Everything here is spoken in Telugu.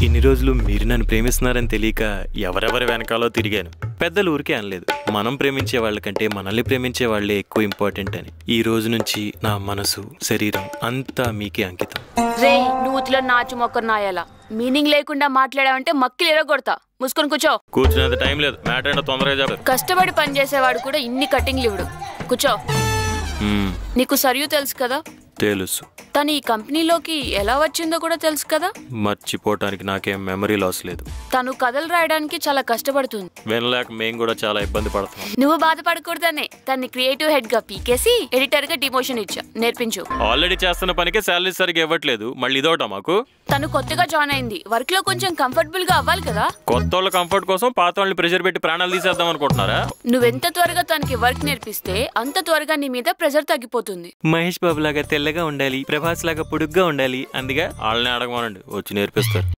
ఇన్ని రోజులు మీరు నన్ను ప్రేమిస్తున్నారని తెలియక ఎవరెవరి వెనకాలో తిరిగాను. పెద్దలు ఊరికే అనలేదు, మనం ప్రేమించే వాళ్ళకంటే మనల్ని ప్రేమించే వాళ్ళే ఎక్కువ ఇంపార్టెంట్ అని. ఈ రోజు నుంచి నా మనసు, శరీరం అంతా మీకే అంకితం. రే నూతిలో నాచు మొక్కరు నాయాల మీనింగ్ లేకుండా మాట్లాడావంటే మక్కిలు ఎరగొడతా. మూసుకొని కూర్చో. కూర్చునేంత టైం లేదు, మ్యాటర్ ఏంటో తొందరగా చెప్పు. కష్టపడి పనిచేసేవాడు కూడా ఇన్ని కటింగ్లు ఇవ్వడు. కూర్చో. నీకు సరియు తెలుసు కదా? తెలుసు. తను ఈ కంపెనీలోకి ఎలా వచ్చిందో కూడా తెలుసు కదా? మర్చిపోవటానికి నాకేం మెమరీ లాస్ లేదు. తను కథలు రాయడానికి చాలా కష్టపడుతుంది. వినలేక మేము కూడా చాలా ఇబ్బంది పడుతున్నాం. నువ్వు బాధపడకూడదనే తన్ని క్రియేటివ్ హెడ్ గా పీకేసి ఎడిటర్ గా డిమోషన్ ఇచ్చా. నేర్పించు. ఆల్రెడీ చేస్తున్న పనికే శాలరీ సరిగ్గా ఇవ్వట్లేదు, మళ్ళీ ఇదోటా మాకు? తను కొత్తగా జాయిన్ అయింది, వర్క్ లో కొంచెం కంఫర్టబుల్ గా అవ్వాలి కదా. కొత్త వాళ్ళ కంఫర్ట్ కోసం పాత వాళ్ళని ప్రెషర్ పెట్టి ప్రాణాలు తీసేద్దాం అనుకుంటున్నారా? నువ్వెంత త్వరగా తనకి వర్క్ నేర్పిస్తే అంత త్వరగా నీ మీద ప్రెషర్ తగ్గిపోతుంది. మహేష్ బాబు లాగా తెల్లగా ఉండాలి, ప్రభాస్ లాగా పొడుగ్గా ఉండాలి, అందుగా వాళ్ళని అడగమనండి, వచ్చి నేర్పిస్తారు.